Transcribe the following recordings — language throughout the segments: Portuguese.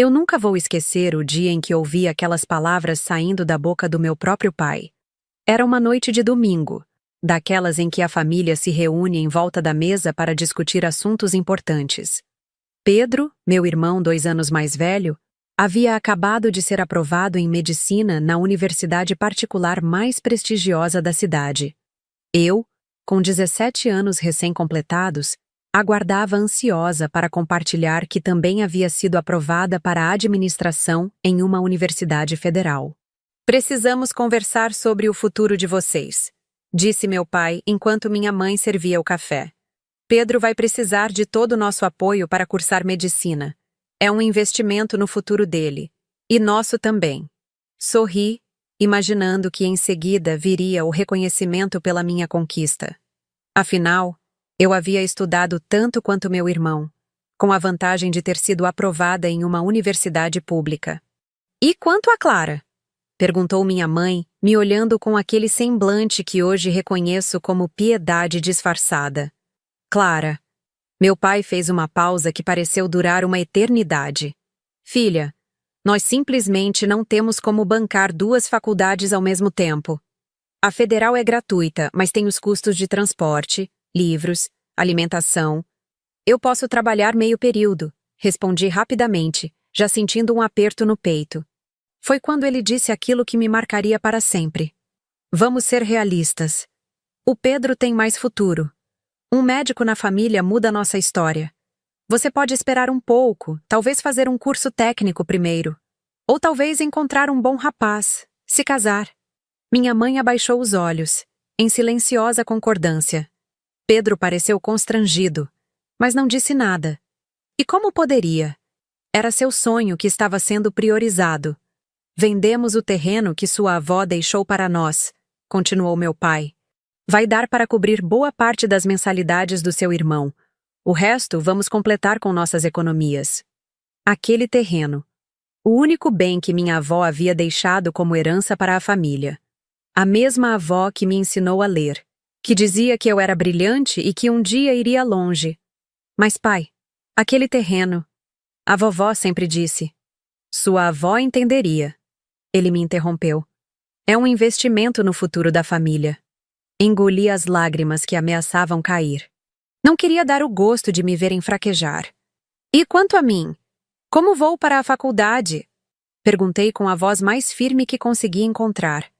Eu nunca vou esquecer o dia em que ouvi aquelas palavras saindo da boca do meu próprio pai. Era uma noite de domingo, daquelas em que a família se reúne em volta da mesa para discutir assuntos importantes. Pedro, meu irmão 2 anos mais velho, havia acabado de ser aprovado em medicina na universidade particular mais prestigiosa da cidade. Eu, com 17 anos recém-completados, aguardava ansiosa para compartilhar que também havia sido aprovada para a administração em uma universidade federal. "Precisamos conversar sobre o futuro de vocês", disse meu pai enquanto minha mãe servia o café. "Pedro vai precisar de todo o nosso apoio para cursar medicina. É um investimento no futuro dele. E nosso também." Sorri, imaginando que em seguida viria o reconhecimento pela minha conquista. Afinal, eu havia estudado tanto quanto meu irmão, com a vantagem de ter sido aprovada em uma universidade pública. "E quanto a Clara?" perguntou minha mãe, me olhando com aquele semblante que hoje reconheço como piedade disfarçada. "Clara." Meu pai fez uma pausa que pareceu durar uma eternidade. "Filha, nós simplesmente não temos como bancar 2 faculdades ao mesmo tempo. A federal é gratuita, mas tem os custos de transporte, livros, alimentação. Eu posso trabalhar meio período", respondi rapidamente, já sentindo um aperto no peito. Foi quando ele disse aquilo que me marcaria para sempre. "Vamos ser realistas. O Pedro tem mais futuro. Um médico na família muda nossa história. Você pode esperar um pouco, talvez fazer um curso técnico primeiro. Ou talvez encontrar um bom rapaz, se casar." Minha mãe abaixou os olhos, em silenciosa concordância. Pedro pareceu constrangido, mas não disse nada. E como poderia? Era seu sonho que estava sendo priorizado. "Vendemos o terreno que sua avó deixou para nós", continuou meu pai. "Vai dar para cobrir boa parte das mensalidades do seu irmão. O resto vamos completar com nossas economias." Aquele terreno. O único bem que minha avó havia deixado como herança para a família. A mesma avó que me ensinou a ler, que dizia que eu era brilhante e que um dia iria longe. "Mas pai, aquele terreno..." A vovó sempre disse. "Sua avó entenderia." Ele me interrompeu. "É um investimento no futuro da família." Engoli as lágrimas que ameaçavam cair. Não queria dar o gosto de me verem fraquejar. "E quanto a mim? Como vou para a faculdade?" perguntei com a voz mais firme que consegui encontrar.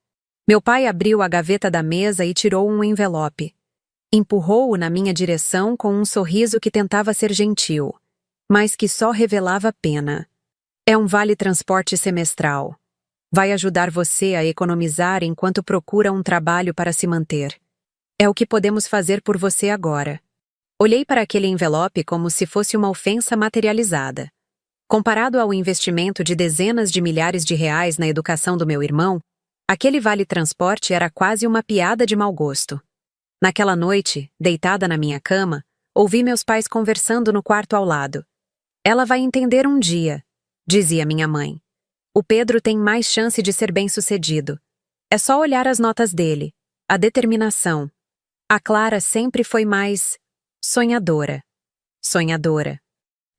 Meu pai abriu a gaveta da mesa e tirou um envelope. Empurrou-o na minha direção com um sorriso que tentava ser gentil, mas que só revelava pena. "É um vale-transporte semestral. Vai ajudar você a economizar enquanto procura um trabalho para se manter. É o que podemos fazer por você agora." Olhei para aquele envelope como se fosse uma ofensa materializada. Comparado ao investimento de dezenas de milhares de reais na educação do meu irmão, aquele vale-transporte era quase uma piada de mau gosto. Naquela noite, deitada na minha cama, ouvi meus pais conversando no quarto ao lado. "Ela vai entender um dia", dizia minha mãe. "O Pedro tem mais chance de ser bem-sucedido. É só olhar as notas dele, a determinação. A Clara sempre foi mais sonhadora." Sonhadora.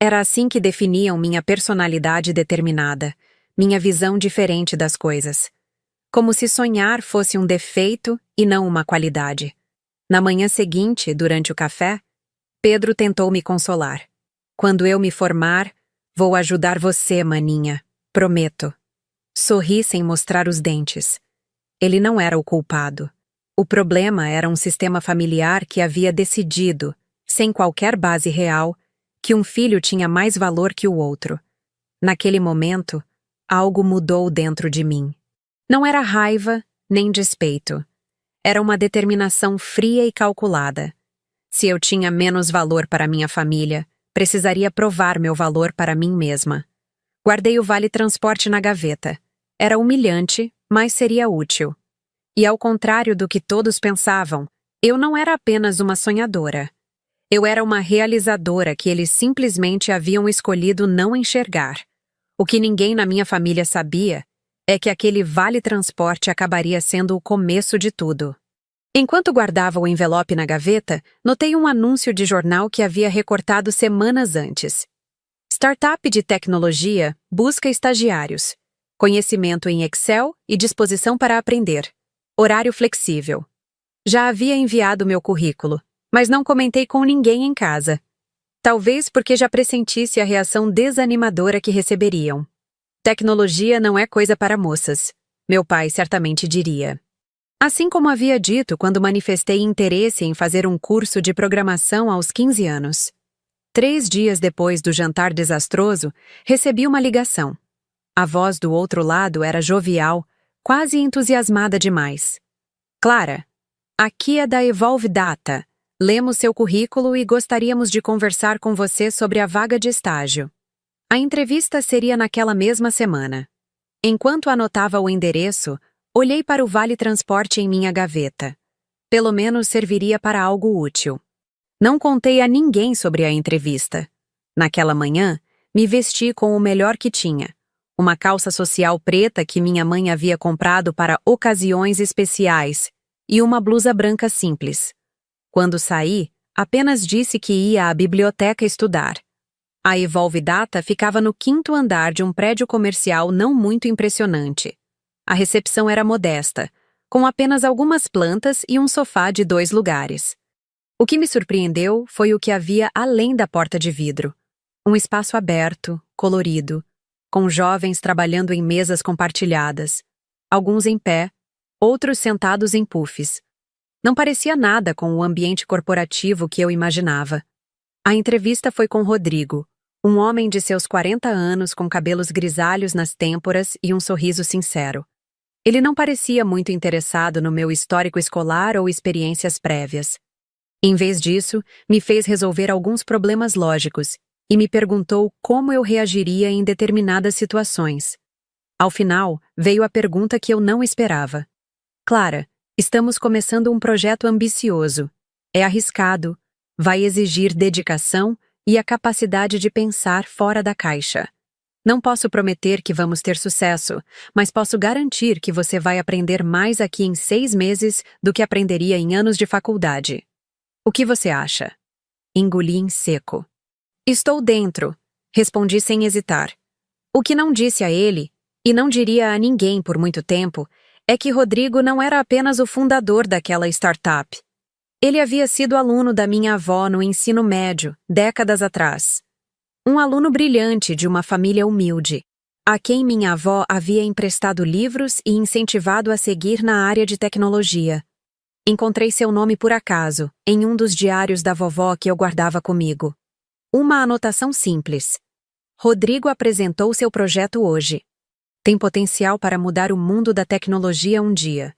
Era assim que definiam minha personalidade determinada, minha visão diferente das coisas. Como se sonhar fosse um defeito e não uma qualidade. Na manhã seguinte, durante o café, Pedro tentou me consolar. "Quando eu me formar, vou ajudar você, maninha. Prometo." Sorri sem mostrar os dentes. Ele não era o culpado. O problema era um sistema familiar que havia decidido, sem qualquer base real, que um filho tinha mais valor que o outro. Naquele momento, algo mudou dentro de mim. Não era raiva, nem despeito. Era uma determinação fria e calculada. Se eu tinha menos valor para minha família, precisaria provar meu valor para mim mesma. Guardei o vale-transporte na gaveta. Era humilhante, mas seria útil. E ao contrário do que todos pensavam, eu não era apenas uma sonhadora. Eu era uma realizadora que eles simplesmente haviam escolhido não enxergar. O que ninguém na minha família sabia é que aquele vale-transporte acabaria sendo o começo de tudo. Enquanto guardava o envelope na gaveta, notei um anúncio de jornal que havia recortado semanas antes. Startup de tecnologia busca estagiários. Conhecimento em Excel e disposição para aprender. Horário flexível. Já havia enviado meu currículo, mas não comentei com ninguém em casa. Talvez porque já pressentisse a reação desanimadora que receberiam. Tecnologia não é coisa para moças, meu pai certamente diria. Assim como havia dito quando manifestei interesse em fazer um curso de programação aos 15 anos. 3 dias depois do jantar desastroso, recebi uma ligação. A voz do outro lado era jovial, quase entusiasmada demais. Clara, aqui é da Evolve Data. Lemos seu currículo e gostaríamos de conversar com você sobre a vaga de estágio. A entrevista seria naquela mesma semana. Enquanto anotava o endereço, olhei para o Vale Transporte em minha gaveta. Pelo menos serviria para algo útil. Não contei a ninguém sobre a entrevista. Naquela manhã, me vesti com o melhor que tinha. Uma calça social preta que minha mãe havia comprado para ocasiões especiais e uma blusa branca simples. Quando saí, apenas disse que ia à biblioteca estudar. A Evolve Data ficava no 5º andar de um prédio comercial não muito impressionante. A recepção era modesta, com apenas algumas plantas e um sofá de 2 lugares. O que me surpreendeu foi o que havia além da porta de vidro. Um espaço aberto, colorido, com jovens trabalhando em mesas compartilhadas, alguns em pé, outros sentados em puffs. Não parecia nada com o ambiente corporativo que eu imaginava. A entrevista foi com Rodrigo, um homem de seus 40 anos com cabelos grisalhos nas têmporas e um sorriso sincero. Ele não parecia muito interessado no meu histórico escolar ou experiências prévias. Em vez disso, me fez resolver alguns problemas lógicos e me perguntou como eu reagiria em determinadas situações. Ao final, veio a pergunta que eu não esperava. Clara, estamos começando um projeto ambicioso. É arriscado, vai exigir dedicação e a capacidade de pensar fora da caixa. Não posso prometer que vamos ter sucesso, mas posso garantir que você vai aprender mais aqui em 6 meses do que aprenderia em anos de faculdade. O que você acha? Engoli em seco. Estou dentro, respondi sem hesitar. O que não disse a ele, e não diria a ninguém por muito tempo, é que Rodrigo não era apenas o fundador daquela startup. Ele havia sido aluno da minha avó no ensino médio, décadas atrás. Um aluno brilhante de uma família humilde, a quem minha avó havia emprestado livros e incentivado a seguir na área de tecnologia. Encontrei seu nome por acaso, em um dos diários da vovó que eu guardava comigo. Uma anotação simples. Rodrigo apresentou seu projeto hoje. Tem potencial para mudar o mundo da tecnologia um dia.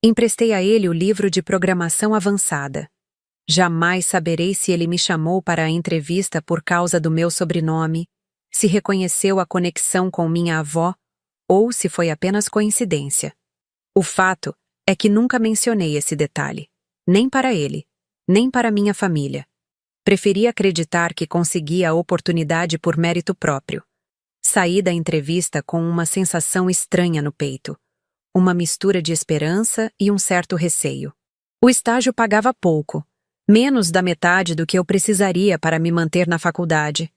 Emprestei a ele o livro de programação avançada. Jamais saberei se ele me chamou para a entrevista por causa do meu sobrenome, se reconheceu a conexão com minha avó, ou se foi apenas coincidência. O fato é que nunca mencionei esse detalhe, nem para ele, nem para minha família. Preferi acreditar que consegui a oportunidade por mérito próprio. Saí da entrevista com uma sensação estranha no peito, uma mistura de esperança e um certo receio. O estágio pagava pouco, menos da metade do que eu precisaria para me manter na faculdade,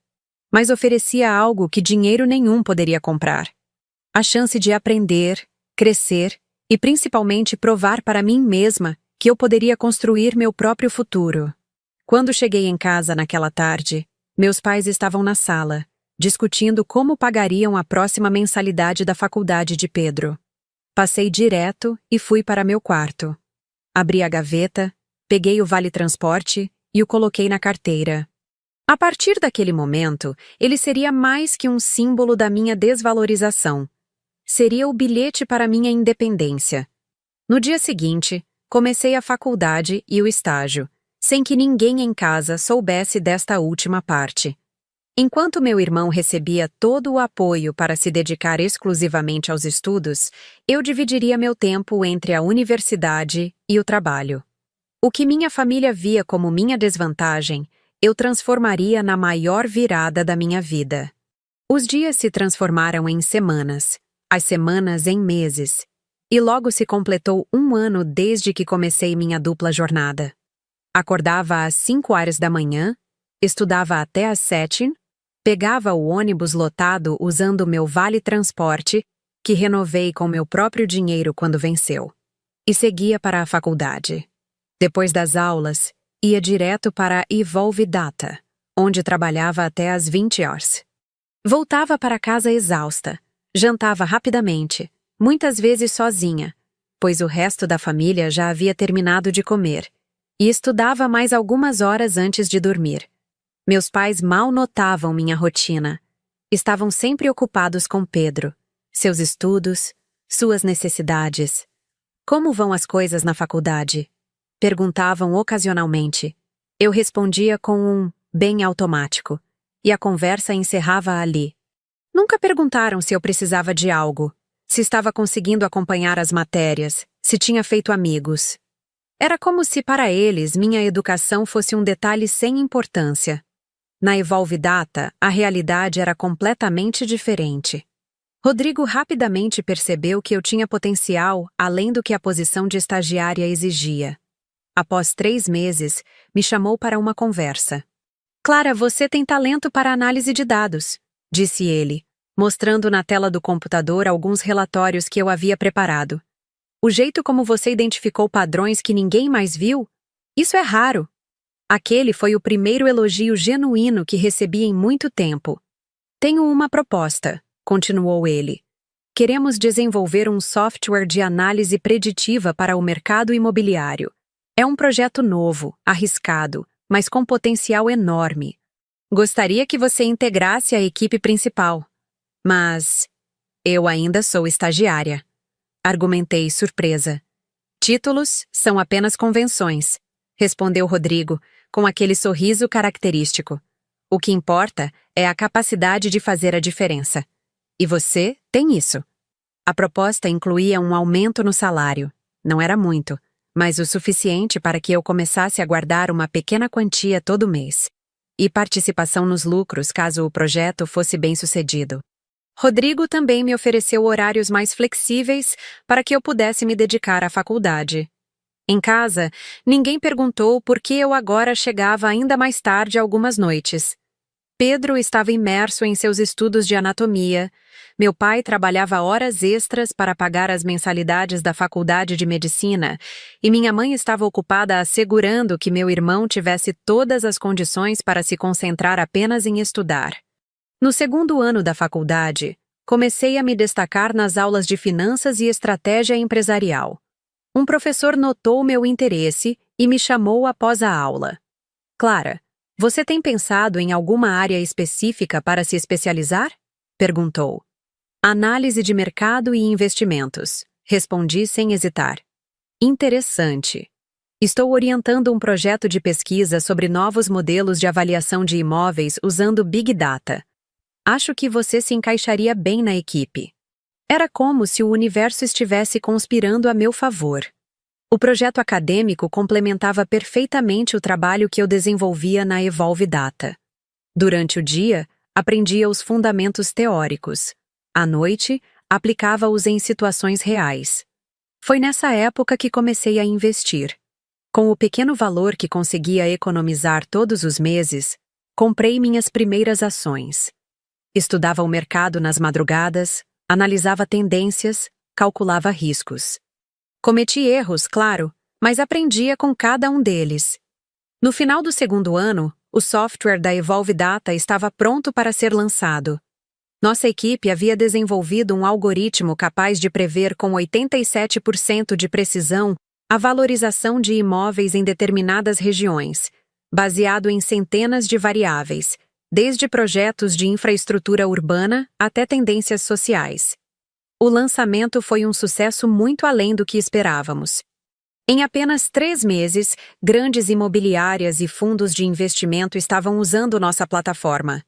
mas oferecia algo que dinheiro nenhum poderia comprar. A chance de aprender, crescer e principalmente provar para mim mesma que eu poderia construir meu próprio futuro. Quando cheguei em casa naquela tarde, meus pais estavam na sala, discutindo como pagariam a próxima mensalidade da faculdade de Pedro. Passei direto e fui para meu quarto. Abri a gaveta, peguei o Vale Transporte e o coloquei na carteira. A partir daquele momento, ele seria mais que um símbolo da minha desvalorização. Seria o bilhete para minha independência. No dia seguinte, comecei a faculdade e o estágio, sem que ninguém em casa soubesse desta última parte. Enquanto meu irmão recebia todo o apoio para se dedicar exclusivamente aos estudos, eu dividiria meu tempo entre a universidade e o trabalho. O que minha família via como minha desvantagem, eu transformaria na maior virada da minha vida. Os dias se transformaram em semanas, as semanas em meses, e logo se completou 1 ano desde que comecei minha dupla jornada. Acordava às 5 horas da manhã, estudava até às 7, Pegava o ônibus lotado usando o meu vale-transporte, que renovei com meu próprio dinheiro quando venceu, e seguia para a faculdade. Depois das aulas, ia direto para a Evolve Data, onde trabalhava até às 20 horas. Voltava para casa exausta, jantava rapidamente, muitas vezes sozinha, pois o resto da família já havia terminado de comer, e estudava mais algumas horas antes de dormir. Meus pais mal notavam minha rotina. Estavam sempre ocupados com Pedro, seus estudos, suas necessidades. Como vão as coisas na faculdade? Perguntavam ocasionalmente. Eu respondia com um bem automático, e a conversa encerrava ali. Nunca perguntaram se eu precisava de algo, se estava conseguindo acompanhar as matérias, se tinha feito amigos. Era como se para eles minha educação fosse um detalhe sem importância. Na Evolve Data, a realidade era completamente diferente. Rodrigo rapidamente percebeu que eu tinha potencial além do que a posição de estagiária exigia. Após 3 meses, me chamou para uma conversa. Clara, você tem talento para análise de dados, disse ele, mostrando na tela do computador alguns relatórios que eu havia preparado. O jeito como você identificou padrões que ninguém mais viu? Isso é raro. Aquele foi o primeiro elogio genuíno que recebi em muito tempo. Tenho uma proposta, continuou ele. Queremos desenvolver um software de análise preditiva para o mercado imobiliário. É um projeto novo, arriscado, mas com potencial enorme. Gostaria que você integrasse a equipe principal. Mas eu ainda sou estagiária. Argumentei surpresa. Títulos são apenas convenções, respondeu Rodrigo, com aquele sorriso característico. O que importa é a capacidade de fazer a diferença. E você tem isso. A proposta incluía um aumento no salário. Não era muito, mas o suficiente para que eu começasse a guardar uma pequena quantia todo mês. E participação nos lucros caso o projeto fosse bem-sucedido. Rodrigo também me ofereceu horários mais flexíveis para que eu pudesse me dedicar à faculdade. Em casa, ninguém perguntou por que eu agora chegava ainda mais tarde algumas noites. Pedro estava imerso em seus estudos de anatomia, meu pai trabalhava horas extras para pagar as mensalidades da faculdade de medicina e minha mãe estava ocupada assegurando que meu irmão tivesse todas as condições para se concentrar apenas em estudar. No segundo ano da faculdade, comecei a me destacar nas aulas de finanças e estratégia empresarial. Um professor notou meu interesse e me chamou após a aula. Clara, você tem pensado em alguma área específica para se especializar? Perguntou. Análise de mercado e investimentos. Respondi sem hesitar. Interessante. Estou orientando um projeto de pesquisa sobre novos modelos de avaliação de imóveis usando Big Data. Acho que você se encaixaria bem na equipe. Era como se o universo estivesse conspirando a meu favor. O projeto acadêmico complementava perfeitamente o trabalho que eu desenvolvia na Evolve Data. Durante o dia, aprendia os fundamentos teóricos. À noite, aplicava-os em situações reais. Foi nessa época que comecei a investir. Com o pequeno valor que conseguia economizar todos os meses, comprei minhas primeiras ações. Estudava o mercado nas madrugadas, analisava tendências, calculava riscos. Cometi erros, claro, mas aprendia com cada um deles. No final do segundo ano, o software da Evolve Data estava pronto para ser lançado. Nossa equipe havia desenvolvido um algoritmo capaz de prever com 87% de precisão a valorização de imóveis em determinadas regiões, baseado em centenas de variáveis, desde projetos de infraestrutura urbana até tendências sociais. O lançamento foi um sucesso muito além do que esperávamos. Em apenas 3 meses, grandes imobiliárias e fundos de investimento estavam usando nossa plataforma.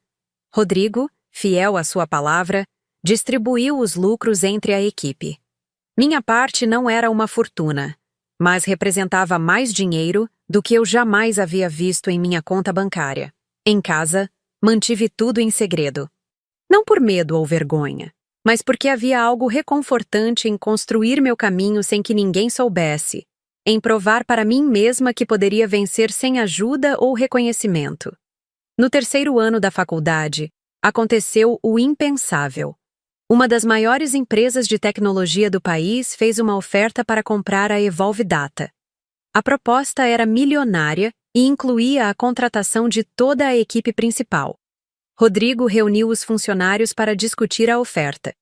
Rodrigo, fiel à sua palavra, distribuiu os lucros entre a equipe. Minha parte não era uma fortuna, mas representava mais dinheiro do que eu jamais havia visto em minha conta bancária. Em casa, mantive tudo em segredo. Não por medo ou vergonha, mas porque havia algo reconfortante em construir meu caminho sem que ninguém soubesse, em provar para mim mesma que poderia vencer sem ajuda ou reconhecimento. No terceiro ano da faculdade, Aconteceu o impensável. Uma das maiores empresas de tecnologia do país fez uma oferta para comprar a Evolve Data. A proposta era milionária e incluía a contratação de toda a equipe principal. Rodrigo reuniu os funcionários para discutir a oferta.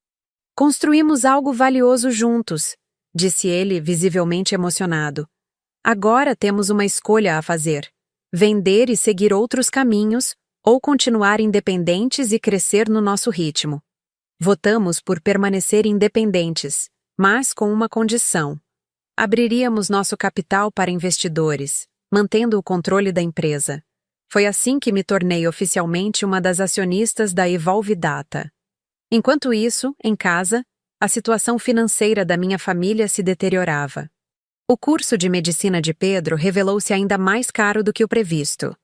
"Construímos algo valioso juntos", disse ele, visivelmente emocionado. "Agora temos uma escolha a fazer: vender e seguir outros caminhos, ou continuar independentes e crescer no nosso ritmo. Votamos por permanecer independentes, mas com uma condição: abriríamos nosso capital para investidores, mantendo o controle da empresa. Foi assim que me tornei oficialmente uma das acionistas da Evolve Data. Enquanto isso, em casa, a situação financeira da minha família se deteriorava. O curso de medicina de Pedro revelou-se ainda mais caro do que o previsto.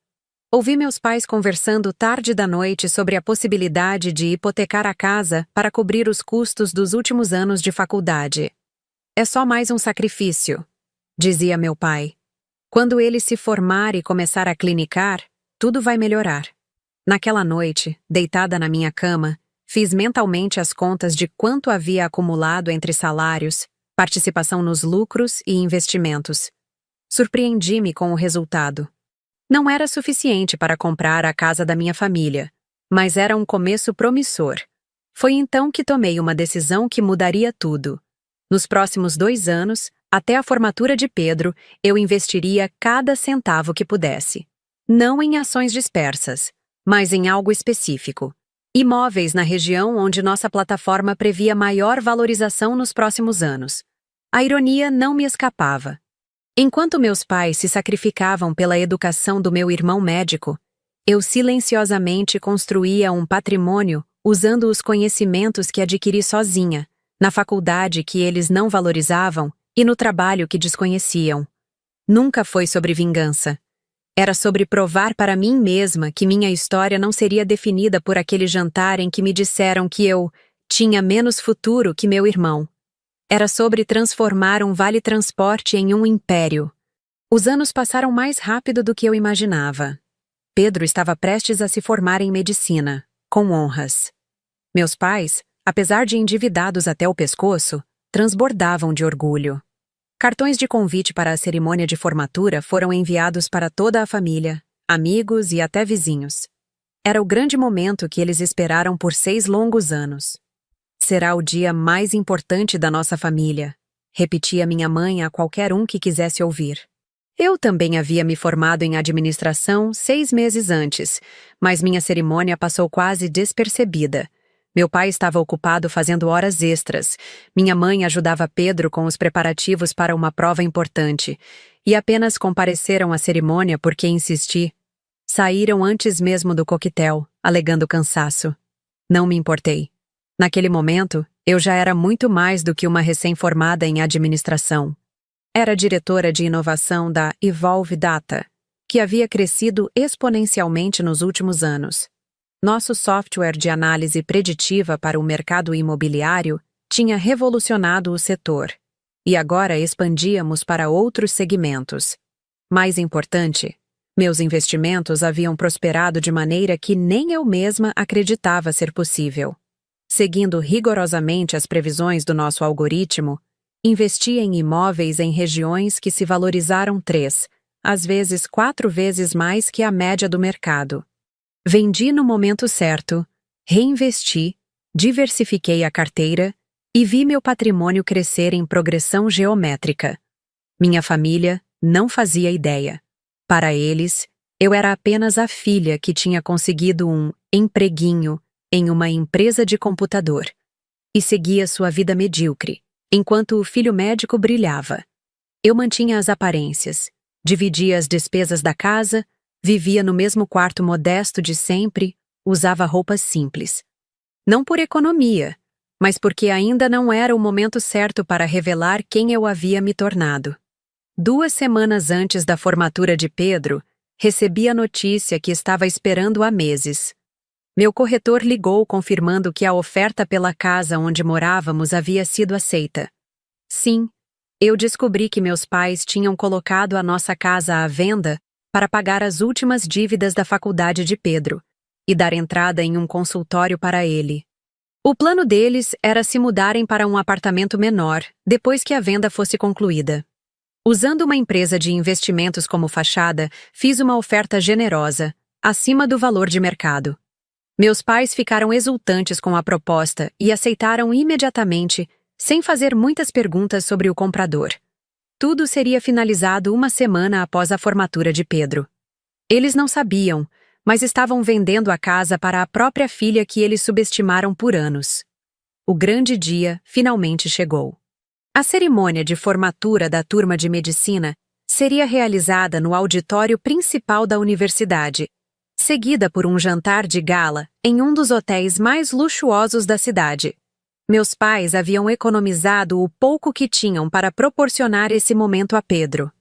Ouvi meus pais conversando tarde da noite sobre a possibilidade de hipotecar a casa para cobrir os custos dos últimos anos de faculdade. "É só mais um sacrifício", dizia meu pai. "Quando ele se formar e começar a clinicar, tudo vai melhorar." Naquela noite, deitada na minha cama, fiz mentalmente as contas de quanto havia acumulado entre salários, participação nos lucros e investimentos. Surpreendi-me com o resultado. Não era suficiente para comprar a casa da minha família, mas era um começo promissor. Foi então que tomei uma decisão que mudaria tudo. Nos próximos 2 anos, até a formatura de Pedro, eu investiria cada centavo que pudesse. Não em ações dispersas, mas em algo específico. Imóveis na região onde nossa plataforma previa maior valorização nos próximos anos. A ironia não me escapava. Enquanto meus pais se sacrificavam pela educação do meu irmão médico, eu silenciosamente construía um patrimônio usando os conhecimentos que adquiri sozinha, na faculdade que eles não valorizavam e no trabalho que desconheciam. Nunca foi sobre vingança. Era sobre provar para mim mesma que minha história não seria definida por aquele jantar em que me disseram que eu tinha menos futuro que meu irmão. Era sobre transformar um vale-transporte em um império. Os anos passaram mais rápido do que eu imaginava. Pedro estava prestes a se formar em medicina, com honras. Meus pais, apesar de endividados até o pescoço, transbordavam de orgulho. Cartões de convite para a cerimônia de formatura foram enviados para toda a família, amigos e até vizinhos. Era o grande momento que eles esperaram por 6 longos anos. "Será o dia mais importante da nossa família", repetia minha mãe a qualquer um que quisesse ouvir. Eu também havia me formado em administração 6 meses antes, mas minha cerimônia passou quase despercebida. Meu pai estava ocupado fazendo horas extras, minha mãe ajudava Pedro com os preparativos para uma prova importante, e apenas compareceram à cerimônia porque insisti. Saíram antes mesmo do coquetel, alegando cansaço. Não me importei. Naquele momento, eu já era muito mais do que uma recém-formada em administração. Era diretora de inovação da Evolve Data, que havia crescido exponencialmente nos últimos anos. Nosso software de análise preditiva para o mercado imobiliário tinha revolucionado o setor, e agora expandíamos para outros segmentos. Mais importante, meus investimentos haviam prosperado de maneira que nem eu mesma acreditava ser possível. Seguindo rigorosamente as previsões do nosso algoritmo, investi em imóveis em regiões que se valorizaram 3, às vezes 4 vezes mais que a média do mercado. Vendi no momento certo, reinvesti, diversifiquei a carteira e vi meu patrimônio crescer em progressão geométrica. Minha família não fazia ideia. Para eles, eu era apenas a filha que tinha conseguido um empreguinho em uma empresa de computador e seguia sua vida medíocre, enquanto o filho médico brilhava. Eu mantinha as aparências, dividia as despesas da casa, vivia no mesmo quarto modesto de sempre, usava roupas simples. Não por economia, mas porque ainda não era o momento certo para revelar quem eu havia me tornado. 2 semanas antes da formatura de Pedro, recebi a notícia que estava esperando há meses. Meu corretor ligou confirmando que a oferta pela casa onde morávamos havia sido aceita. Sim, eu descobri que meus pais tinham colocado a nossa casa à venda para pagar as últimas dívidas da faculdade de Pedro, e dar entrada em um consultório para ele. O plano deles era se mudarem para um apartamento menor depois que a venda fosse concluída. Usando uma empresa de investimentos como fachada, fiz uma oferta generosa, acima do valor de mercado. Meus pais ficaram exultantes com a proposta e aceitaram imediatamente, sem fazer muitas perguntas sobre o comprador. Tudo seria finalizado uma semana após a formatura de Pedro. Eles não sabiam, mas estavam vendendo a casa para a própria filha que eles subestimaram por anos. O grande dia finalmente chegou. A cerimônia de formatura da turma de medicina seria realizada no auditório principal da universidade, seguida por um jantar de gala em um dos hotéis mais luxuosos da cidade. Meus pais haviam economizado o pouco que tinham para proporcionar esse momento a Pedro.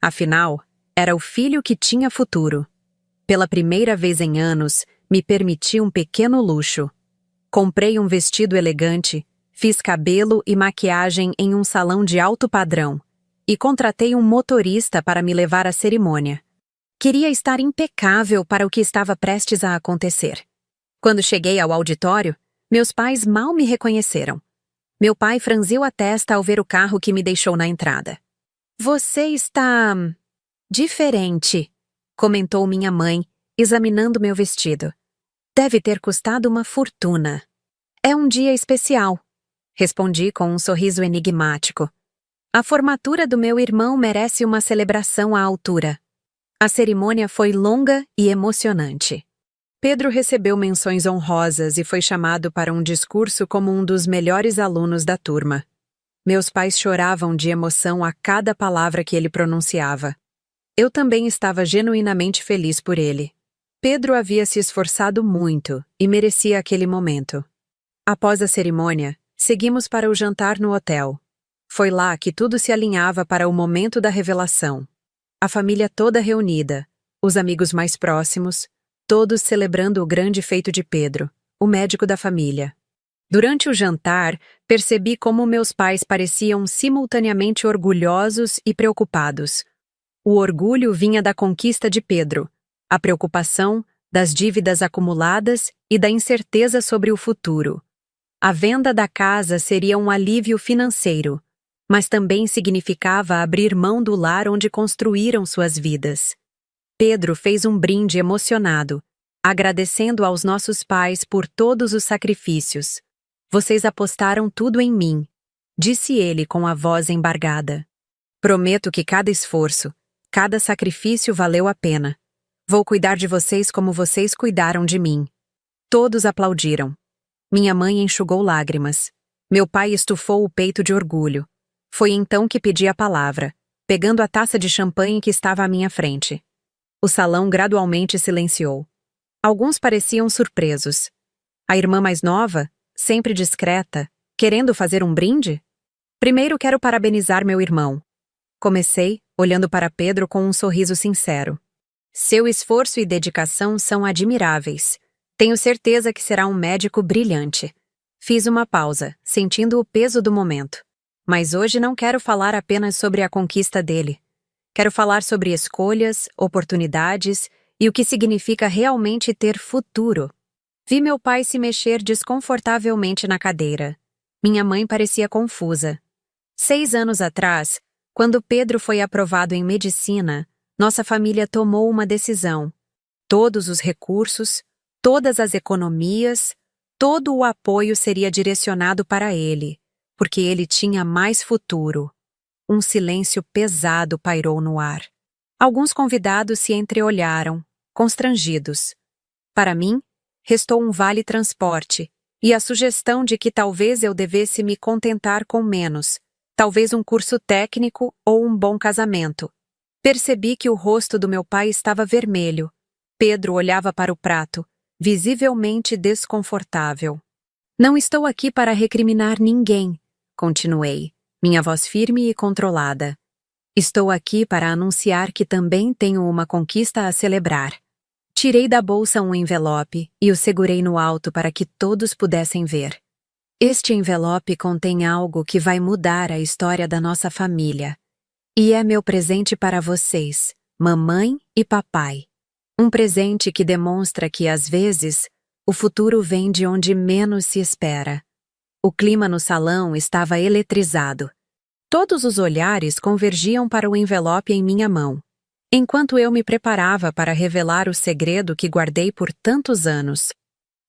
Afinal, era o filho que tinha futuro. Pela primeira vez em anos, me permiti um pequeno luxo. Comprei um vestido elegante, fiz cabelo e maquiagem em um salão de alto padrão e contratei um motorista para me levar à cerimônia. Queria estar impecável para o que estava prestes a acontecer. Quando cheguei ao auditório, meus pais mal me reconheceram. Meu pai franziu a testa ao ver o carro que me deixou na entrada. "Você está... diferente", comentou minha mãe, examinando meu vestido. "Deve ter custado uma fortuna." "É um dia especial", respondi com um sorriso enigmático. "A formatura do meu irmão merece uma celebração à altura." A cerimônia foi longa e emocionante. Pedro recebeu menções honrosas e foi chamado para um discurso como um dos melhores alunos da turma. Meus pais choravam de emoção a cada palavra que ele pronunciava. Eu também estava genuinamente feliz por ele. Pedro havia se esforçado muito e merecia aquele momento. Após a cerimônia, seguimos para o jantar no hotel. Foi lá que tudo se alinhava para o momento da revelação. A família toda reunida, os amigos mais próximos, todos celebrando o grande feito de Pedro, o médico da família. Durante o jantar, percebi como meus pais pareciam simultaneamente orgulhosos e preocupados. O orgulho vinha da conquista de Pedro, a preocupação das dívidas acumuladas e da incerteza sobre o futuro. A venda da casa seria um alívio financeiro, mas também significava abrir mão do lar onde construíram suas vidas. Pedro fez um brinde emocionado, agradecendo aos nossos pais por todos os sacrifícios. "Vocês apostaram tudo em mim", disse ele com a voz embargada. "Prometo que cada esforço, cada sacrifício valeu a pena. Vou cuidar de vocês como vocês cuidaram de mim." Todos aplaudiram. Minha mãe enxugou lágrimas. Meu pai estufou o peito de orgulho. Foi então que pedi a palavra, pegando a taça de champanhe que estava à minha frente. O salão gradualmente silenciou. Alguns pareciam surpresos. A irmã mais nova, sempre discreta, querendo fazer um brinde? "Primeiro quero parabenizar meu irmão." Comecei, olhando para Pedro com um sorriso sincero. "Seu esforço e dedicação são admiráveis. Tenho certeza que será um médico brilhante." Fiz uma pausa, sentindo o peso do momento. Mas hoje não quero falar apenas sobre a conquista dele. Quero falar sobre escolhas, oportunidades e o que significa realmente ter futuro. Vi meu pai se mexer desconfortavelmente na cadeira. Minha mãe parecia confusa. 6 anos atrás, quando Pedro foi aprovado em medicina, nossa família tomou uma decisão. Todos os recursos, todas as economias, todo o apoio seria direcionado para ele, porque ele tinha mais futuro. Um silêncio pesado pairou no ar. Alguns convidados se entreolharam, constrangidos. Para mim, restou um vale-transporte e a sugestão de que talvez eu devesse me contentar com menos, talvez um curso técnico ou um bom casamento. Percebi que o rosto do meu pai estava vermelho. Pedro olhava para o prato, visivelmente desconfortável. "Não estou aqui para recriminar ninguém", continuei, minha voz firme e controlada. "Estou aqui para anunciar que também tenho uma conquista a celebrar." Tirei da bolsa um envelope e o segurei no alto para que todos pudessem ver. "Este envelope contém algo que vai mudar a história da nossa família. E é meu presente para vocês, mamãe e papai. Um presente que demonstra que, às vezes, o futuro vem de onde menos se espera. O clima no salão estava eletrizado. Todos os olhares convergiam para o envelope em minha mão, enquanto eu me preparava para revelar o segredo que guardei por tantos anos.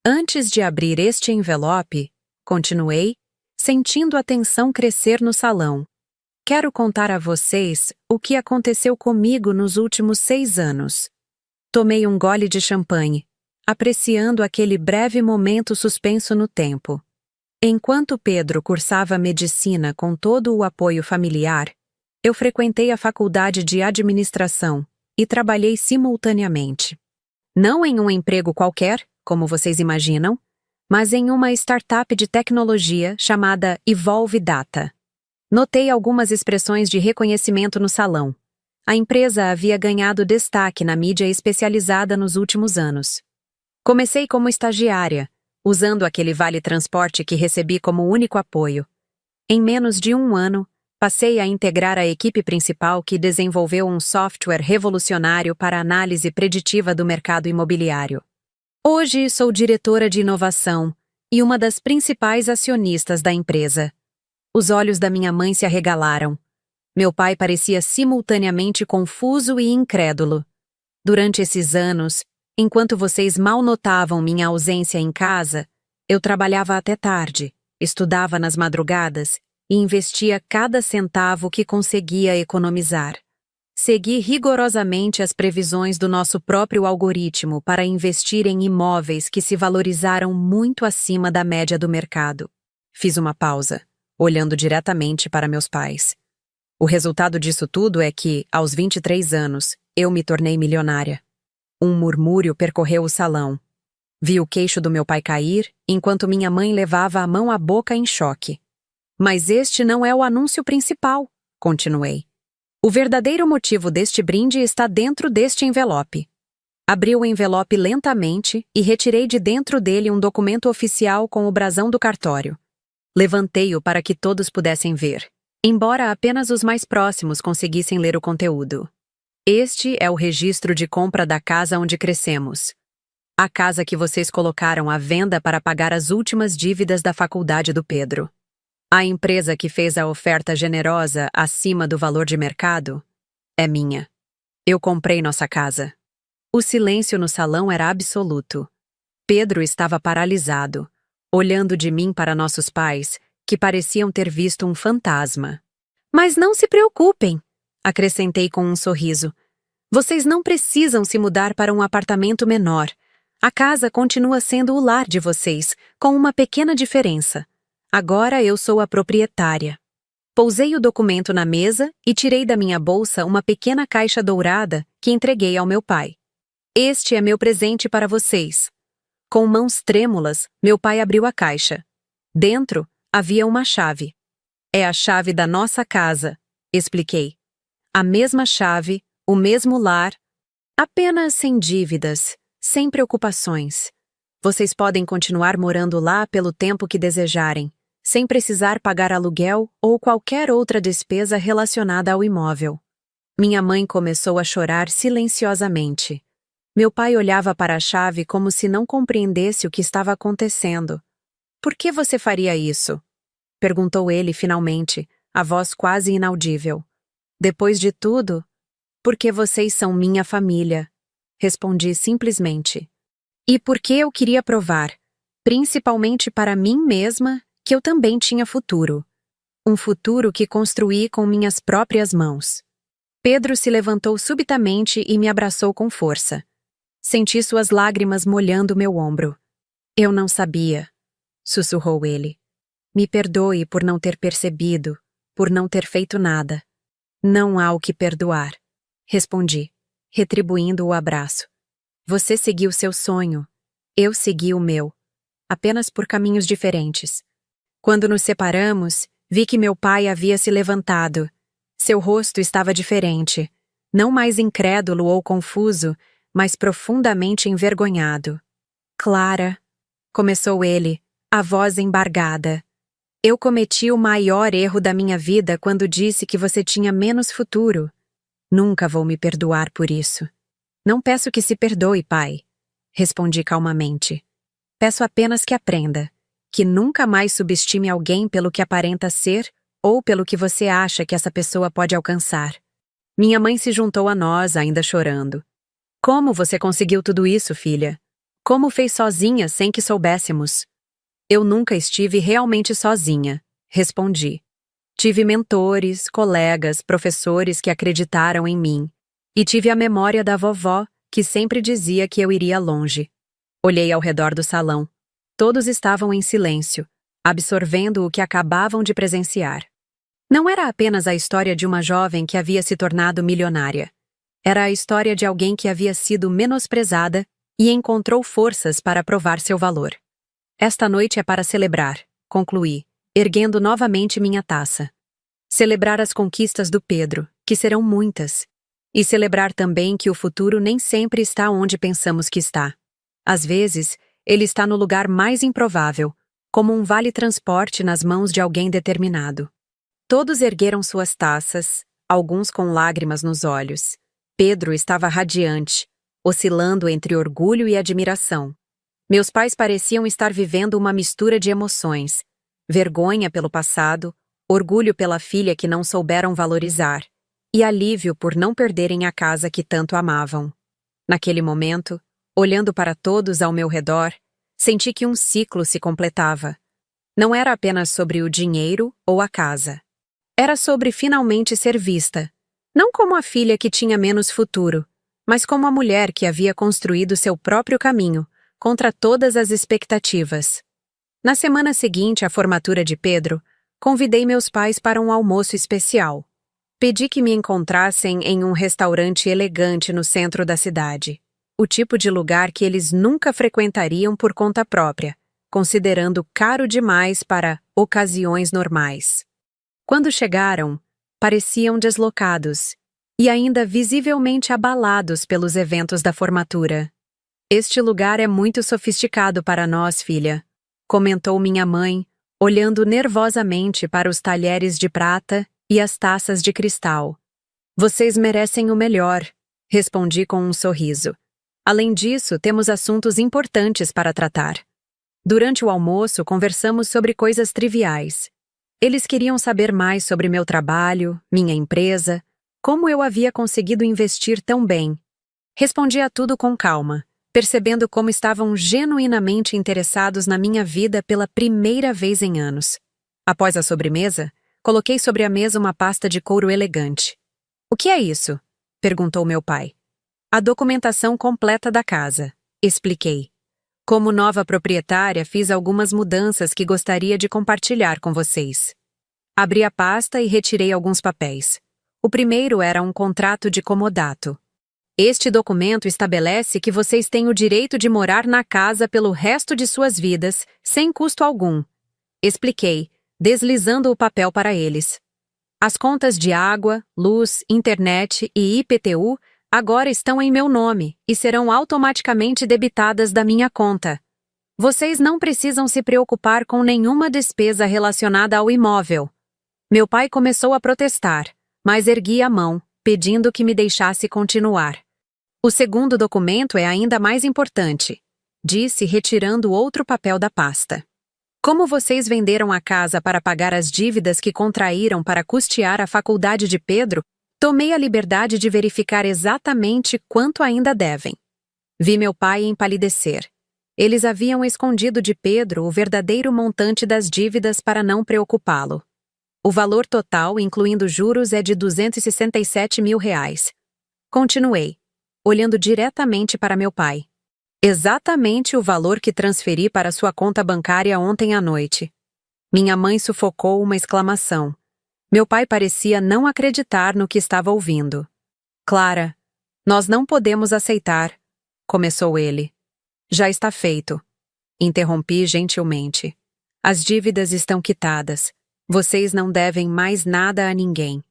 Antes de abrir este envelope, continuei, sentindo a tensão crescer no salão. Quero contar a vocês o que aconteceu comigo nos últimos 6 anos. Tomei um gole de champanhe, apreciando aquele breve momento suspenso no tempo. Enquanto Pedro cursava medicina com todo o apoio familiar, eu frequentei a faculdade de administração e trabalhei simultaneamente. Não em um emprego qualquer, como vocês imaginam, mas em uma startup de tecnologia chamada Evolve Data. Notei algumas expressões de reconhecimento no salão. A empresa havia ganhado destaque na mídia especializada nos últimos anos. Comecei como estagiária, usando aquele vale-transporte que recebi como único apoio. Em menos de 1 ano, passei a integrar a equipe principal que desenvolveu um software revolucionário para análise preditiva do mercado imobiliário. Hoje sou diretora de inovação e uma das principais acionistas da empresa. Os olhos da minha mãe se arregalaram. Meu pai parecia simultaneamente confuso e incrédulo. Durante esses anos, enquanto vocês mal notavam minha ausência em casa, eu trabalhava até tarde, estudava nas madrugadas e investia cada centavo que conseguia economizar. Segui rigorosamente as previsões do nosso próprio algoritmo para investir em imóveis que se valorizaram muito acima da média do mercado. Fiz uma pausa, olhando diretamente para meus pais. O resultado disso tudo é que, aos 23 anos, eu me tornei milionária. Um murmúrio percorreu o salão. Vi o queixo do meu pai cair, enquanto minha mãe levava a mão à boca em choque. Mas este não é o anúncio principal, continuei. O verdadeiro motivo deste brinde está dentro deste envelope. Abri o envelope lentamente e retirei de dentro dele um documento oficial com o brasão do cartório. Levantei-o para que todos pudessem ver, embora apenas os mais próximos conseguissem ler o conteúdo. Este é o registro de compra da casa onde crescemos. A casa que vocês colocaram à venda para pagar as últimas dívidas da faculdade do Pedro. A empresa que fez a oferta generosa acima do valor de mercado é minha. Eu comprei nossa casa. O silêncio no salão era absoluto. Pedro estava paralisado, olhando de mim para nossos pais, que pareciam ter visto um fantasma. Mas não se preocupem, acrescentei com um sorriso. Vocês não precisam se mudar para um apartamento menor. A casa continua sendo o lar de vocês, com uma pequena diferença. Agora eu sou a proprietária. Pousei o documento na mesa e tirei da minha bolsa uma pequena caixa dourada que entreguei ao meu pai. Este é meu presente para vocês. Com mãos trêmulas, meu pai abriu a caixa. Dentro havia uma chave. É a chave da nossa casa, expliquei. A mesma chave, o mesmo lar, apenas sem dívidas, sem preocupações. Vocês podem continuar morando lá pelo tempo que desejarem, sem precisar pagar aluguel ou qualquer outra despesa relacionada ao imóvel. Minha mãe começou a chorar silenciosamente. Meu pai olhava para a chave como se não compreendesse o que estava acontecendo. Por que você faria isso? Perguntou ele finalmente, a voz quase inaudível. Depois de tudo, porque vocês são minha família, respondi simplesmente. E porque eu queria provar, principalmente para mim mesma, que eu também tinha futuro. Um futuro que construí com minhas próprias mãos. Pedro se levantou subitamente e me abraçou com força. Senti suas lágrimas molhando meu ombro. Eu não sabia, sussurrou ele. Me perdoe por não ter percebido, por não ter feito nada. Não há o que perdoar, respondi, retribuindo o abraço. Você seguiu seu sonho, eu segui o meu, apenas por caminhos diferentes. Quando nos separamos, vi que meu pai havia se levantado. Seu rosto estava diferente, não mais incrédulo ou confuso, mas profundamente envergonhado. Clara, começou ele, a voz embargada. Eu cometi o maior erro da minha vida quando disse que você tinha menos futuro. Nunca vou me perdoar por isso. Não peço que se perdoe, pai, respondi calmamente. Peço apenas que aprenda, que nunca mais subestime alguém pelo que aparenta ser ou pelo que você acha que essa pessoa pode alcançar. Minha mãe se juntou a nós, ainda chorando. Como você conseguiu tudo isso, filha? Como fez sozinha sem que soubéssemos? Eu nunca estive realmente sozinha, respondi. Tive mentores, colegas, professores que acreditaram em mim. E tive a memória da vovó, que sempre dizia que eu iria longe. Olhei ao redor do salão. Todos estavam em silêncio, absorvendo o que acabavam de presenciar. Não era apenas a história de uma jovem que havia se tornado milionária. Era a história de alguém que havia sido menosprezada e encontrou forças para provar seu valor. Esta noite é para celebrar, concluí, erguendo novamente minha taça. Celebrar as conquistas do Pedro, que serão muitas. E celebrar também que o futuro nem sempre está onde pensamos que está. Às vezes, ele está no lugar mais improvável, como um vale-transporte nas mãos de alguém determinado. Todos ergueram suas taças, alguns com lágrimas nos olhos. Pedro estava radiante, oscilando entre orgulho e admiração. Meus pais pareciam estar vivendo uma mistura de emoções: vergonha pelo passado, orgulho pela filha que não souberam valorizar, e alívio por não perderem a casa que tanto amavam. Naquele momento, olhando para todos ao meu redor, senti que um ciclo se completava. Não era apenas sobre o dinheiro ou a casa. Era sobre finalmente ser vista, não como a filha que tinha menos futuro, mas como a mulher que havia construído seu próprio caminho, contra todas as expectativas. Na semana seguinte à formatura de Pedro, convidei meus pais para um almoço especial. Pedi que me encontrassem em um restaurante elegante no centro da cidade, o tipo de lugar que eles nunca frequentariam por conta própria, considerando caro demais para ocasiões normais. Quando chegaram, pareciam deslocados e ainda visivelmente abalados pelos eventos da formatura. Este lugar é muito sofisticado para nós, filha, comentou minha mãe, olhando nervosamente para os talheres de prata e as taças de cristal. Vocês merecem o melhor, respondi com um sorriso. Além disso, temos assuntos importantes para tratar. Durante o almoço, conversamos sobre coisas triviais. Eles queriam saber mais sobre meu trabalho, minha empresa, como eu havia conseguido investir tão bem. Respondi a tudo com calma, percebendo como estavam genuinamente interessados na minha vida pela primeira vez em anos. Após a sobremesa, coloquei sobre a mesa uma pasta de couro elegante. O que é isso? Perguntou meu pai. A documentação completa da casa, expliquei. Como nova proprietária, fiz algumas mudanças que gostaria de compartilhar com vocês. Abri a pasta e retirei alguns papéis. O primeiro era um contrato de comodato. Este documento estabelece que vocês têm o direito de morar na casa pelo resto de suas vidas, sem custo algum. Expliquei, deslizando o papel para eles. As contas de água, luz, internet e IPTU agora estão em meu nome e serão automaticamente debitadas da minha conta. Vocês não precisam se preocupar com nenhuma despesa relacionada ao imóvel. Meu pai começou a protestar, mas ergui a mão, pedindo que me deixasse continuar. O segundo documento é ainda mais importante, disse, retirando outro papel da pasta. Como vocês venderam a casa para pagar as dívidas que contraíram para custear a faculdade de Pedro, tomei a liberdade de verificar exatamente quanto ainda devem. Vi meu pai empalidecer. Eles haviam escondido de Pedro o verdadeiro montante das dívidas para não preocupá-lo. O valor total, incluindo juros, é de R$ 267 mil. Continuei, olhando diretamente para meu pai. Exatamente o valor que transferi para sua conta bancária ontem à noite. Minha mãe sufocou uma exclamação. Meu pai parecia não acreditar no que estava ouvindo. Clara, nós não podemos aceitar, começou ele. Já está feito. Interrompi gentilmente. As dívidas estão quitadas. Vocês não devem mais nada a ninguém.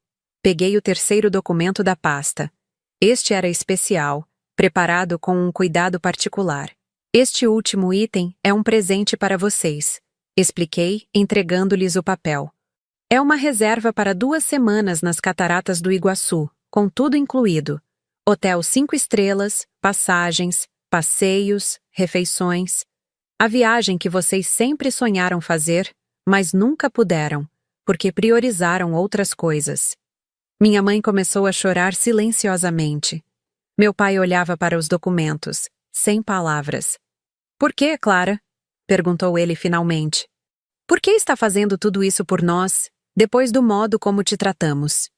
Peguei o terceiro documento da pasta. Este era especial, preparado com um cuidado particular. Este último item é um presente para vocês, expliquei, entregando-lhes o papel. É uma reserva para 2 semanas nas Cataratas do Iguaçu, com tudo incluído. Hotel 5 estrelas, passagens, passeios, refeições. A viagem que vocês sempre sonharam fazer, mas nunca puderam, porque priorizaram outras coisas. Minha mãe começou a chorar silenciosamente. Meu pai olhava para os documentos, sem palavras. "Por que, Clara?" perguntou ele finalmente. "Por que está fazendo tudo isso por nós, depois do modo como te tratamos?"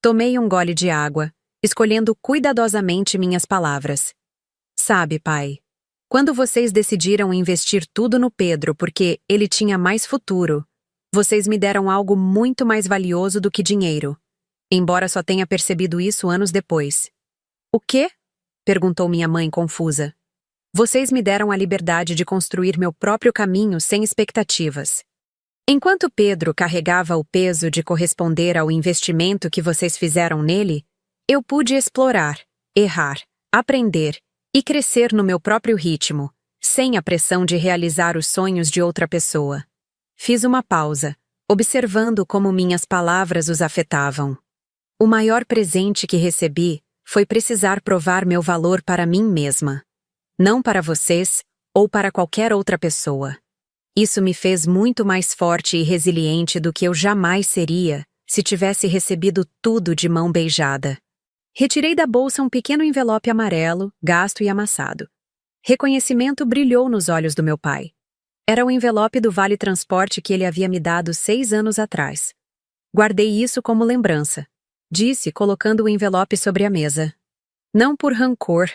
Tomei um gole de água, escolhendo cuidadosamente minhas palavras. "Sabe, pai, quando vocês decidiram investir tudo no Pedro porque ele tinha mais futuro, vocês me deram algo muito mais valioso do que dinheiro, embora só tenha percebido isso anos depois." "O quê?" perguntou minha mãe confusa. "Vocês me deram a liberdade de construir meu próprio caminho sem expectativas. Enquanto Pedro carregava o peso de corresponder ao investimento que vocês fizeram nele, eu pude explorar, errar, aprender e crescer no meu próprio ritmo, sem a pressão de realizar os sonhos de outra pessoa." Fiz uma pausa, observando como minhas palavras os afetavam. O maior presente que recebi foi precisar provar meu valor para mim mesma. Não para vocês ou para qualquer outra pessoa. Isso me fez muito mais forte e resiliente do que eu jamais seria se tivesse recebido tudo de mão beijada. Retirei da bolsa um pequeno envelope amarelo, gasto e amassado. Reconhecimento brilhou nos olhos do meu pai. Era o envelope do Vale Transporte que ele havia me dado 6 anos atrás. "Guardei isso como lembrança", disse, colocando o envelope sobre a mesa. "Não por rancor,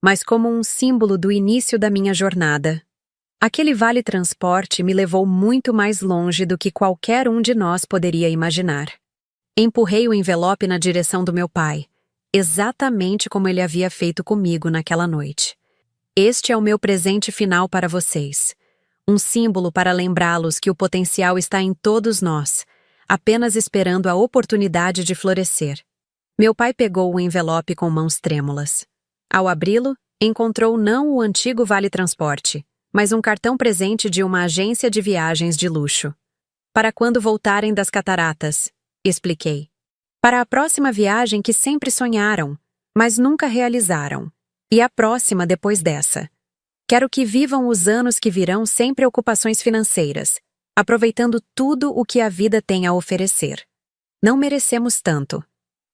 mas como um símbolo do início da minha jornada. Aquele Vale Transporte me levou muito mais longe do que qualquer um de nós poderia imaginar." Empurrei o envelope na direção do meu pai, exatamente como ele havia feito comigo naquela noite. "Este é o meu presente final para vocês. Um símbolo para lembrá-los que o potencial está em todos nós, apenas esperando a oportunidade de florescer." Meu pai pegou o envelope com mãos trêmulas. Ao abri-lo, encontrou não o antigo Vale Transporte, mas um cartão presente de uma agência de viagens de luxo. "Para quando voltarem das cataratas", expliquei. "Para a próxima viagem que sempre sonharam, mas nunca realizaram. E a próxima depois dessa. Quero que vivam os anos que virão sem preocupações financeiras, aproveitando tudo o que a vida tem a oferecer. Não merecemos tanto",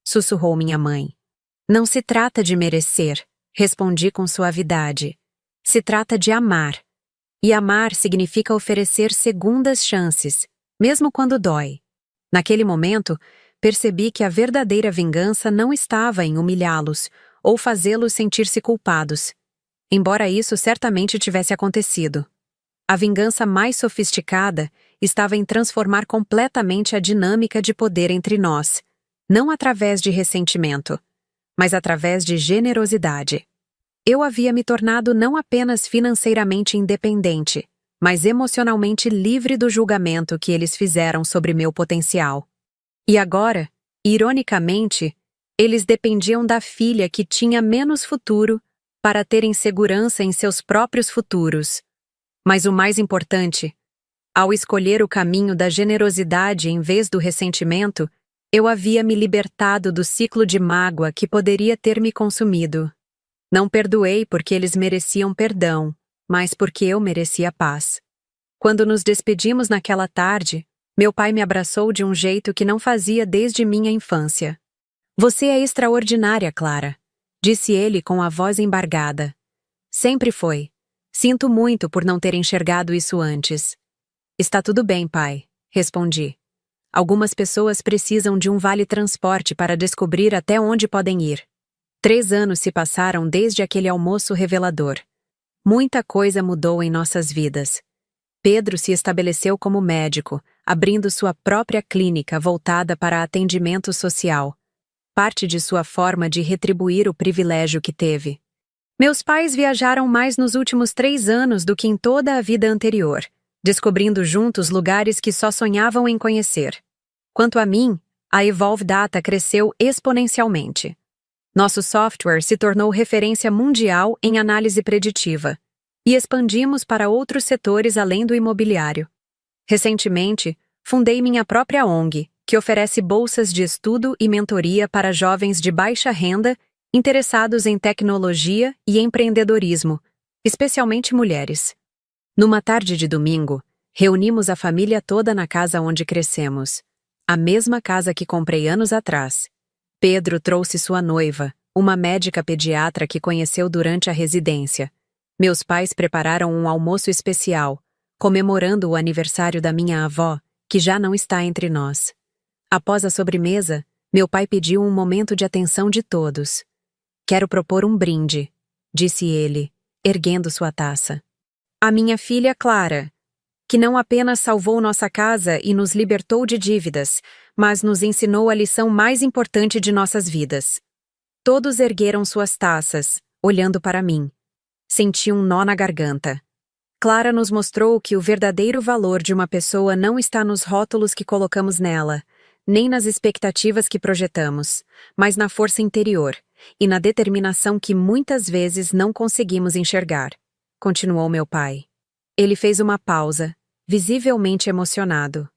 sussurrou minha mãe. "Não se trata de merecer", respondi com suavidade. "Se trata de amar. E amar significa oferecer segundas chances, mesmo quando dói." Naquele momento, percebi que a verdadeira vingança não estava em humilhá-los ou fazê-los sentir-se culpados, embora isso certamente tivesse acontecido. A vingança mais sofisticada estava em transformar completamente a dinâmica de poder entre nós, não através de ressentimento, mas através de generosidade. Eu havia me tornado não apenas financeiramente independente, mas emocionalmente livre do julgamento que eles fizeram sobre meu potencial. E agora, ironicamente, eles dependiam da filha que tinha menos futuro para terem segurança em seus próprios futuros. Mas o mais importante, ao escolher o caminho da generosidade em vez do ressentimento, eu havia me libertado do ciclo de mágoa que poderia ter me consumido. Não perdoei porque eles mereciam perdão, mas porque eu merecia paz. Quando nos despedimos naquela tarde, meu pai me abraçou de um jeito que não fazia desde minha infância. "Você é extraordinária, Clara", disse ele com a voz embargada. "Sempre foi. Sinto muito por não ter enxergado isso antes." "Está tudo bem, pai", respondi. "Algumas pessoas precisam de um vale-transporte para descobrir até onde podem ir." 3 anos se passaram desde aquele almoço revelador. Muita coisa mudou em nossas vidas. Pedro se estabeleceu como médico, abrindo sua própria clínica voltada para atendimento social, parte de sua forma de retribuir o privilégio que teve. Meus pais viajaram mais nos últimos 3 anos do que em toda a vida anterior, descobrindo juntos lugares que só sonhavam em conhecer. Quanto a mim, a Evolve Data cresceu exponencialmente. Nosso software se tornou referência mundial em análise preditiva, e expandimos para outros setores além do imobiliário. Recentemente, fundei minha própria ONG, que oferece bolsas de estudo e mentoria para jovens de baixa renda interessados em tecnologia e empreendedorismo, especialmente mulheres. Numa tarde de domingo, reunimos a família toda na casa onde crescemos. A mesma casa que comprei anos atrás. Pedro trouxe sua noiva, uma médica pediatra que conheceu durante a residência. Meus pais prepararam um almoço especial, comemorando o aniversário da minha avó, que já não está entre nós. Após a sobremesa, meu pai pediu um momento de atenção de todos. Quero propor um brinde, disse ele, erguendo sua taça. A minha filha Clara, que não apenas salvou nossa casa e nos libertou de dívidas, mas nos ensinou a lição mais importante de nossas vidas. Todos ergueram suas taças, olhando para mim. Senti um nó na garganta. Clara nos mostrou que o verdadeiro valor de uma pessoa não está nos rótulos que colocamos nela, nem nas expectativas que projetamos, mas na força interior e na determinação que muitas vezes não conseguimos enxergar, continuou meu pai. Ele fez uma pausa, visivelmente emocionado.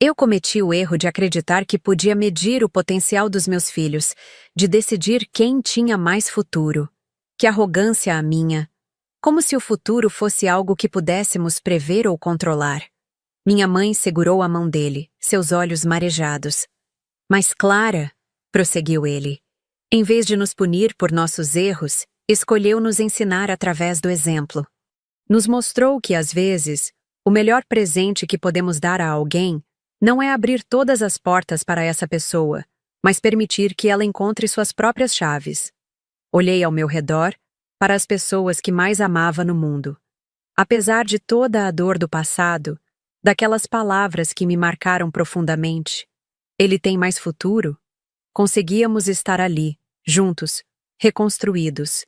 Eu cometi o erro de acreditar que podia medir o potencial dos meus filhos, de decidir quem tinha mais futuro. Que arrogância a minha! Como se o futuro fosse algo que pudéssemos prever ou controlar. Minha mãe segurou a mão dele, seus olhos marejados. Mas Clara, prosseguiu ele, em vez de nos punir por nossos erros, escolheu nos ensinar através do exemplo. Nos mostrou que, às vezes, o melhor presente que podemos dar a alguém não é abrir todas as portas para essa pessoa, mas permitir que ela encontre suas próprias chaves. Olhei ao meu redor, para as pessoas que mais amava no mundo. Apesar de toda a dor do passado, daquelas palavras que me marcaram profundamente, ele tem mais futuro? Conseguíamos estar ali, juntos, reconstruídos.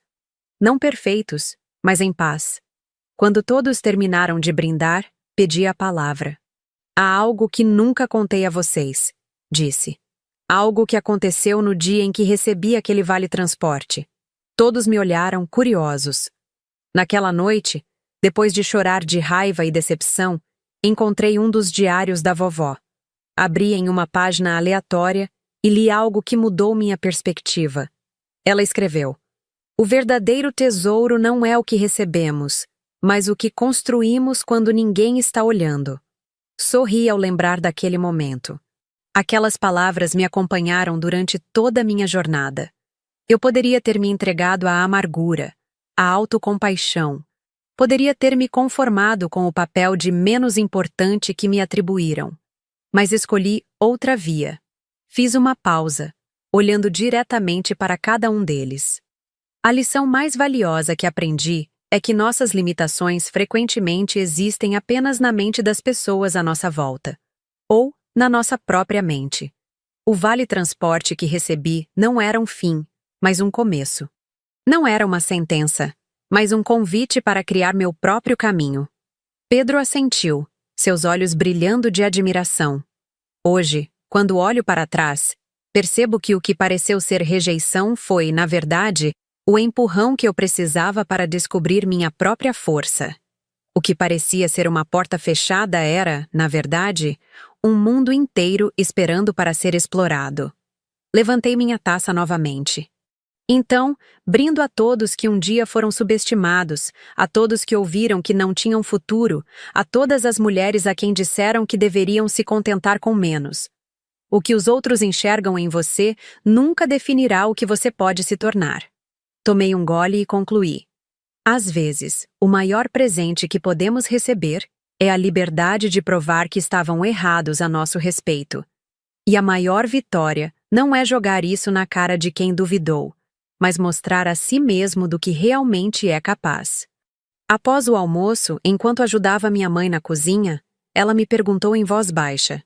Não perfeitos, mas em paz. Quando todos terminaram de brindar, pedi a palavra. Há algo que nunca contei a vocês, disse. Algo que aconteceu no dia em que recebi aquele vale-transporte. Todos me olharam curiosos. Naquela noite, depois de chorar de raiva e decepção, encontrei um dos diários da vovó. Abri em uma página aleatória e li algo que mudou minha perspectiva. Ela escreveu: o verdadeiro tesouro não é o que recebemos, mas o que construímos quando ninguém está olhando. Sorri ao lembrar daquele momento. Aquelas palavras me acompanharam durante toda a minha jornada. Eu poderia ter me entregado à amargura, à autocompaixão. Poderia ter me conformado com o papel de menos importante que me atribuíram. Mas escolhi outra via. Fiz uma pausa, olhando diretamente para cada um deles. A lição mais valiosa que aprendi é que nossas limitações frequentemente existem apenas na mente das pessoas à nossa volta, ou na nossa própria mente. O vale-transporte que recebi não era um fim, mas um começo. Não era uma sentença, mas um convite para criar meu próprio caminho. Pedro assentiu, seus olhos brilhando de admiração. Hoje, quando olho para trás, percebo que o que pareceu ser rejeição foi, na verdade, o empurrão que eu precisava para descobrir minha própria força. O que parecia ser uma porta fechada era, na verdade, um mundo inteiro esperando para ser explorado. Levantei minha taça novamente. Então, brindo a todos que um dia foram subestimados, a todos que ouviram que não tinham futuro, a todas as mulheres a quem disseram que deveriam se contentar com menos. O que os outros enxergam em você nunca definirá o que você pode se tornar. Tomei um gole e concluí. Às vezes, o maior presente que podemos receber é a liberdade de provar que estavam errados a nosso respeito. E a maior vitória não é jogar isso na cara de quem duvidou, mas mostrar a si mesmo do que realmente é capaz. Após o almoço, enquanto ajudava minha mãe na cozinha, ela me perguntou em voz baixa: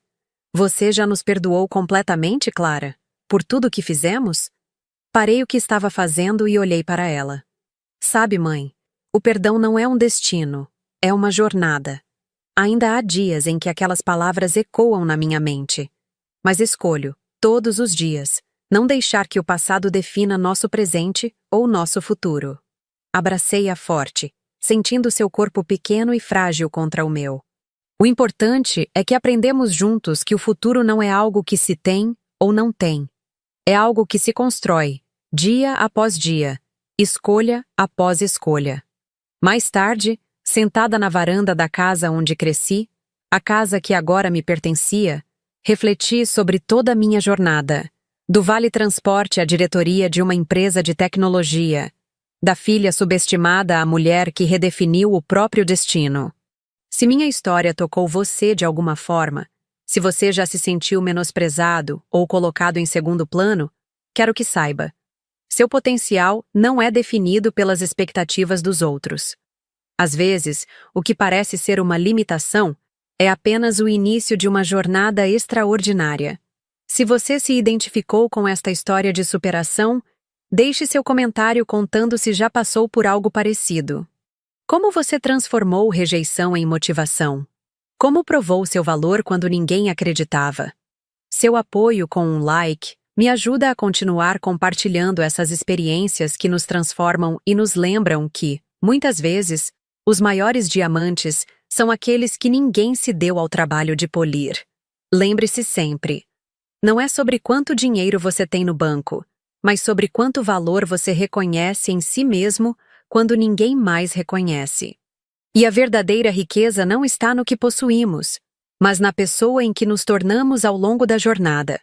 você já nos perdoou completamente, Clara? Por tudo o que fizemos? Parei o que estava fazendo e olhei para ela. Sabe, mãe, o perdão não é um destino, é uma jornada. Ainda há dias em que aquelas palavras ecoam na minha mente. Mas escolho, todos os dias, não deixar que o passado defina nosso presente ou nosso futuro. Abracei-a forte, sentindo seu corpo pequeno e frágil contra o meu. O importante é que aprendemos juntos que o futuro não é algo que se tem ou não tem. É algo que se constrói, dia após dia, escolha após escolha. Mais tarde, sentada na varanda da casa onde cresci, a casa que agora me pertencia, refleti sobre toda a minha jornada, do Vale Transporte à diretoria de uma empresa de tecnologia, da filha subestimada à mulher que redefiniu o próprio destino. Se minha história tocou você de alguma forma, se você já se sentiu menosprezado ou colocado em segundo plano, quero que saiba. Seu potencial não é definido pelas expectativas dos outros. Às vezes, o que parece ser uma limitação é apenas o início de uma jornada extraordinária. Se você se identificou com esta história de superação, deixe seu comentário contando se já passou por algo parecido. Como você transformou rejeição em motivação? Como provou seu valor quando ninguém acreditava? Seu apoio com um like me ajuda a continuar compartilhando essas experiências que nos transformam e nos lembram que, muitas vezes, os maiores diamantes são aqueles que ninguém se deu ao trabalho de polir. Lembre-se sempre, não é sobre quanto dinheiro você tem no banco, mas sobre quanto valor você reconhece em si mesmo quando ninguém mais reconhece. E a verdadeira riqueza não está no que possuímos, mas na pessoa em que nos tornamos ao longo da jornada.